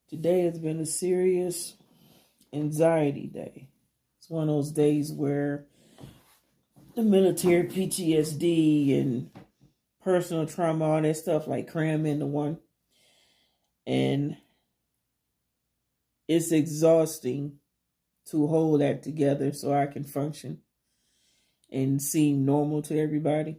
Today has been a serious anxiety day. It's one of those days where the military PTSD and personal trauma, all that stuff like cram into one. And it's exhausting to hold that together so I can function and seem normal to everybody.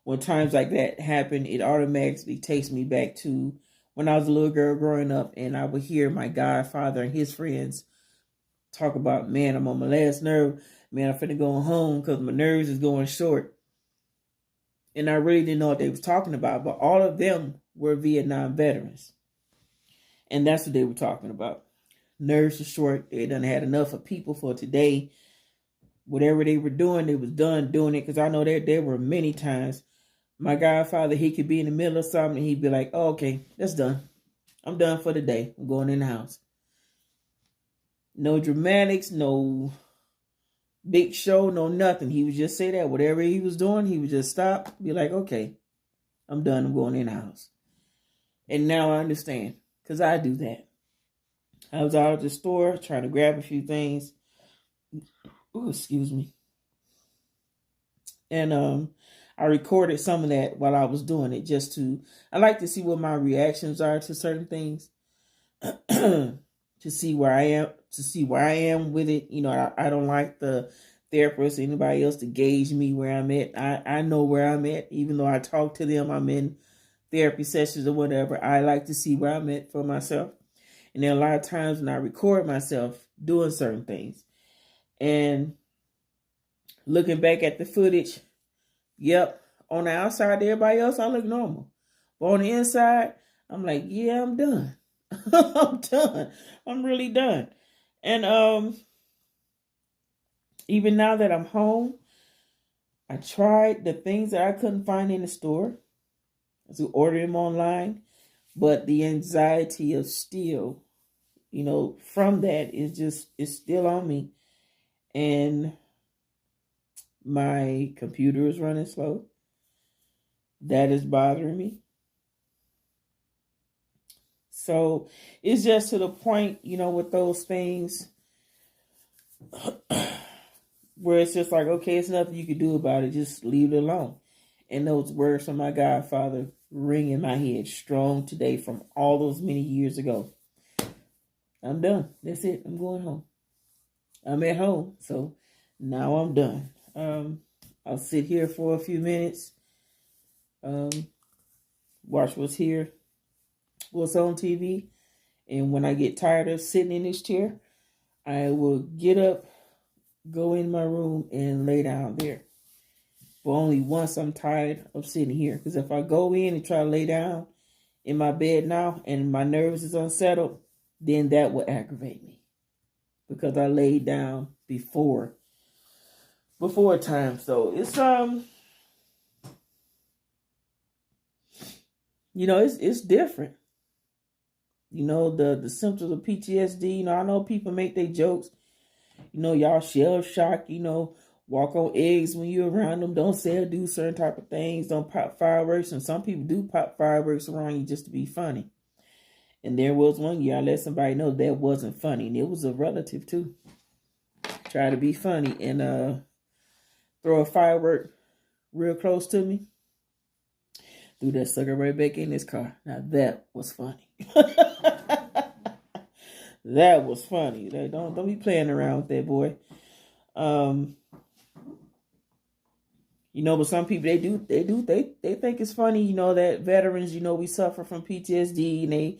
When times like that happen, it automatically takes me back to when I was a little girl growing up, and I would hear my godfather and his friends talk about, man, I'm on my last nerve. Man, I'm finna go home because my nerves is going short. And I really didn't know what they was talking about, but all of them were Vietnam veterans. And that's what they were talking about. Nerves are short. They done had enough of people for today. Whatever they were doing, they was done doing it. Because I know that there were many times my godfather, he could be in the middle of something and he'd be like, oh, okay, that's done. I'm done for the day. I'm going in the house. No dramatics, no big show, no nothing. He would just say that whatever he was doing, he would just stop, be like, okay, I'm done. I'm going in the house. And now I understand because I do that. I was out at the store trying to grab a few things. Oh, excuse me. And I recorded some of that while I was doing it I like to see what my reactions are to certain things. to see where I am with it. You know, I don't like the therapist or anybody else to gauge me where I'm at. I know where I'm at, even though I talk to them, I'm in therapy sessions or whatever. I like to see where I'm at for myself. And there are a lot of times when I record myself doing certain things and looking back at the footage, yep, on the outside, everybody else, I look normal. But on the inside, I'm like, yeah, I'm done. I'm done. I'm really done. And even now that I'm home, I tried the things that I couldn't find in the store. So order them online. But the anxiety of still, from that is still on me. And my computer is running slow. That is bothering me. So it's just to the point, with those things where it's just like, okay, it's nothing you can do about it. Just leave it alone. And those words from my godfather ring in my head strong today from all those many years ago. I'm done. That's it. I'm going home. I'm at home. So now I'm done. I'll sit here for a few minutes. Watch what's on TV. And when I get tired of sitting in this chair, I will get up, go in my room, and lay down there. But only once I'm tired of sitting here. Because if I go in and try to lay down in my bed now and my nerves is unsettled, then that will aggravate me. Because I laid down before time. So it's it's different. The symptoms of PTSD, I know people make their jokes. Y'all shell shock, walk on eggs when you're around them. Don't say or do certain type of things. Don't pop fireworks. And some people do pop fireworks around you just to be funny. And there was one year I let somebody know that wasn't funny. And it was a relative too. Try to be funny and throw a firework real close to me. Threw that sucker right back in his car. Now that was funny. That was funny. Don't be playing around with that, boy. But some people they think it's funny, that veterans, we suffer from PTSD and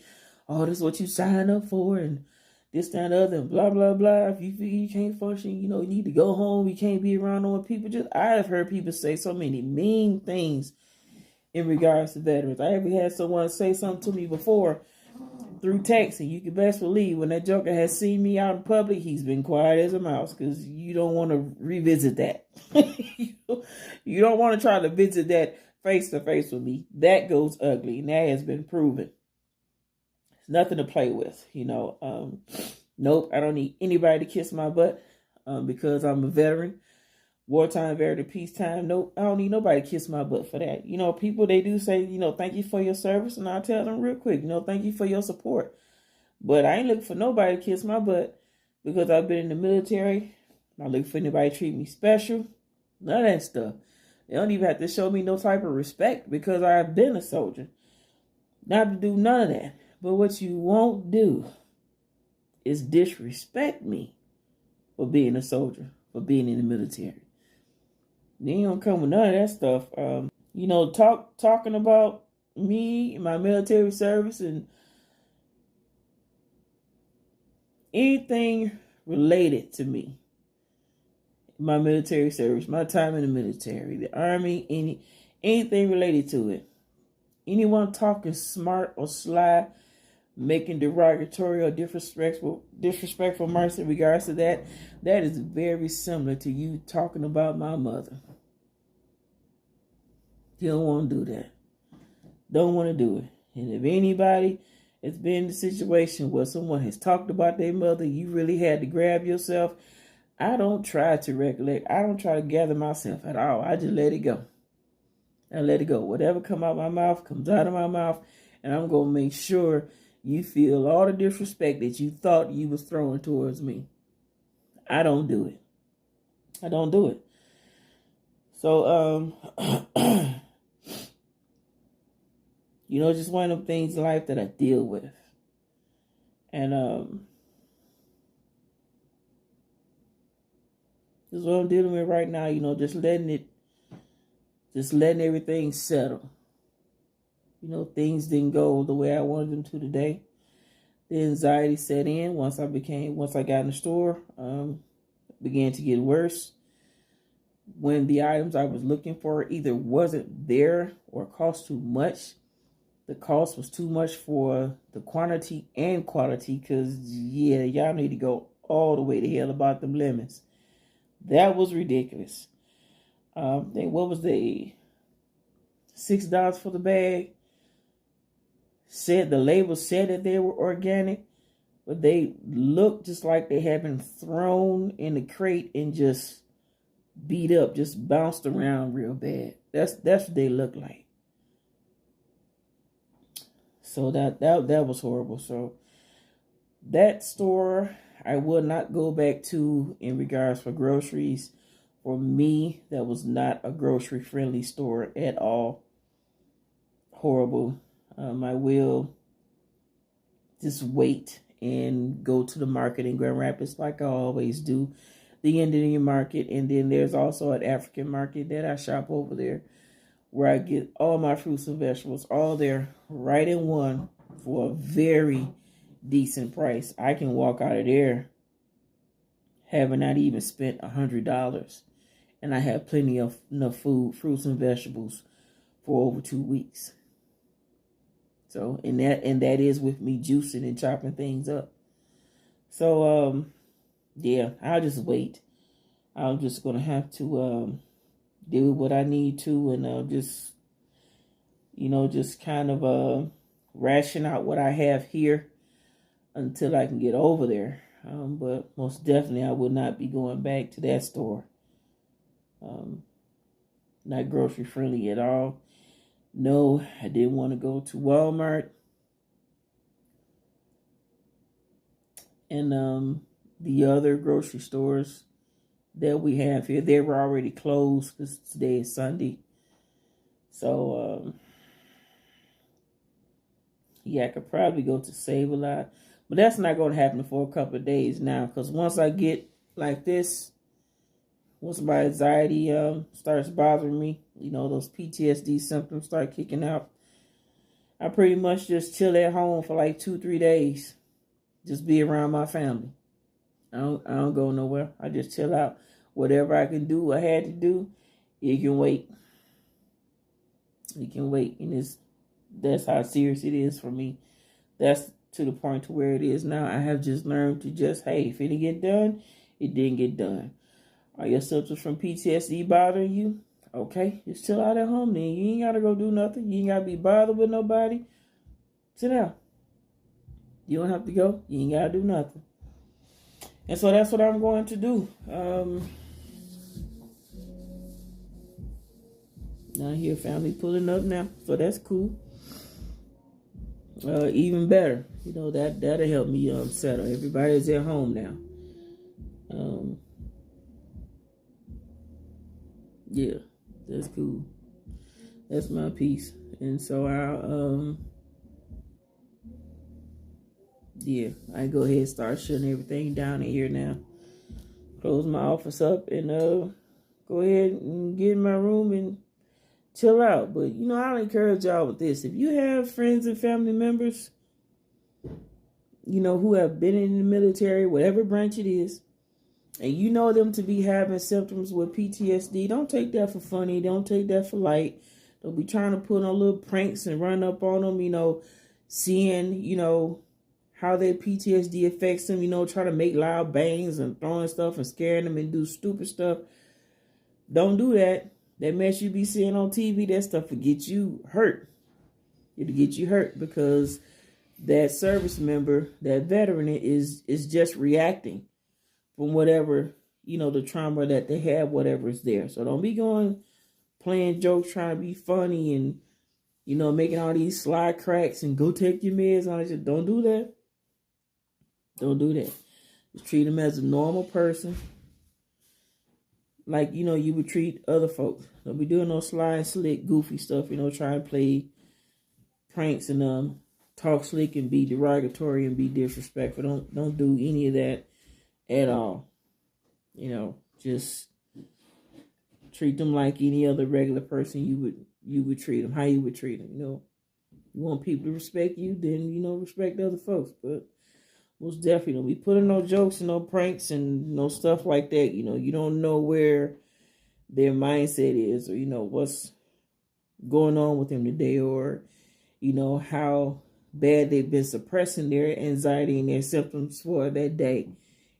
this is what you sign up for and this, that, and the other, and blah, blah, blah. If you feel you can't function, you need to go home. You can't be around no people. I have heard people say so many mean things in regards to veterans. I ever had someone say something to me before through text, and you can best believe when that joker has seen me out in public, he's been quiet as a mouse because you don't want to revisit that. You don't want to try to visit that face to face with me. That goes ugly, and that has been proven. It's nothing to play with, Nope, I don't need anybody to kiss my butt because I'm a veteran. wartime very peacetime. No, I don't need nobody to kiss my butt for that. People, they do say, thank you for your service. And I tell them real quick, thank you for your support. But I ain't looking for nobody to kiss my butt because I've been in the military. I'm not looking for anybody to treat me special. None of that stuff. They don't even have to show me no type of respect because I've been a soldier. Not to do none of that. But what you won't do is disrespect me for being a soldier, for being in the military. Then you don't come with none of that stuff. Talking about me, my military service, and anything related to me. My military service, my time in the military, the Army, anything related to it. Anyone talking smart or sly, making derogatory or disrespectful remarks in regards to that is very similar to you talking about my mother. You don't want to do that. Don't want to do it. And if anybody has been in the situation where someone has talked about their mother, you really had to grab yourself. I don't try to recollect. I don't try to gather myself at all. I just let it go. I let it go. Whatever come out my mouth comes out of my mouth, and I'm going to make sure you feel all the disrespect that you thought you was throwing towards me. I don't do it. I don't do it. So, just one of them things in life that I deal with. And, this is what I'm dealing with right now, just letting everything settle. Things didn't go the way I wanted them to today. The anxiety set in once I got in the store, began to get worse. When the items I was looking for either wasn't there or cost too much. The cost was too much for the quantity and quality because, y'all need to go all the way to hell about them lemons. That was ridiculous. What was the $6 for the bag? The label said that they were organic, but they looked just like they had been thrown in the crate and just beat up, just bounced around real bad. That's what they look like. So that was horrible. So that store I will not go back to in regards for groceries. For me, that was not a grocery friendly store at all. Horrible. I will just wait and go to the market in Grand Rapids like I always do. The Indian market, and then there's also an African market that I shop over there where I get all my fruits and vegetables all there right in one for a very decent price. I can walk out of there having not even spent $100, and I have plenty of enough food, fruits and vegetables for over 2 weeks. So, and that is with me juicing and chopping things up. So, I'll just wait. I'm just going to have to do what I need to, and just kind of ration out what I have here until I can get over there. But most definitely I will not be going back to that store. Not grocery friendly at all. No, I didn't want to go to Walmart. And the other grocery stores that we have here, they were already closed because today is Sunday. So, I could probably go to Save-A-Lot. But that's not going to happen for a couple of days now. Because once I get like this, once my anxiety starts bothering me, those PTSD symptoms start kicking out, I pretty much just chill at home for like 2-3 days. Just be around my family. I don't go nowhere. I just chill out. Whatever I can do, I had to do, it can wait. It can wait. And that's how serious it is for me. That's to the point to where it is now. I have just learned to just, hey, if it didn't get done, it didn't get done. Are your symptoms from PTSD bothering you? Okay, just chill out at home then. You ain't got to go do nothing. You ain't got to be bothered with nobody. Sit down. You don't have to go. You ain't got to do nothing. And so that's what I'm going to do. Now I hear family pulling up now, so that's cool. Even better, that'll help me settle. Everybody's at home now. Yeah, that's cool. That's my piece. And so I go ahead and start shutting everything down in here now. Close my office up and go ahead and get in my room and chill out. But I'll encourage y'all with this. If you have friends and family members, who have been in the military, whatever branch it is, and you know them to be having symptoms with PTSD, don't take that for funny. Don't take that for light. Don't be trying to put on little pranks and run up on them, seeing, how their PTSD affects them, try to make loud bangs and throwing stuff and scaring them and do stupid stuff. Don't do that. That mess you be seeing on TV, that stuff will get you hurt. It'll get you hurt because that service member, that veteran is just reacting from whatever, the trauma that they have, whatever is there. So don't be going playing jokes, trying to be funny and, making all these sly cracks and go take your meds and all that. Don't do that. Don't do that. Just treat them as a normal person. Like, you would treat other folks. Don't be doing no sly, slick, goofy stuff, trying to play pranks and talk slick and be derogatory and be disrespectful. Don't do any of that at all. Just treat them like any other regular person you would treat them, how you would treat them. You want people to respect you, then respect other folks. But most definitely don't be putting no jokes and no pranks and no stuff like that. You don't know where their mindset is or what's going on with them today, or how bad they've been suppressing their anxiety and their symptoms for that day.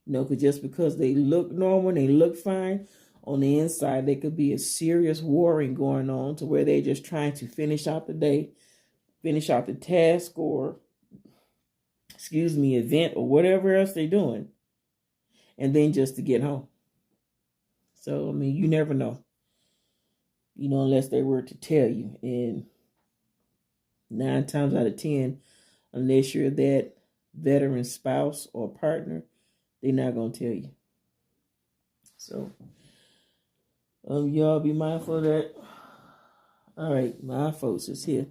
Because they look normal and they look fine, on the inside there could be a serious warring going on to where they're just trying to finish out the day, finish out the task or event or whatever else they're doing, and then just to get home. So you never know, unless they were to tell you. And 9 times out of 10, unless you're that veteran spouse or partner, they're not gonna tell you. So y'all be mindful of that. All right, my folks is here.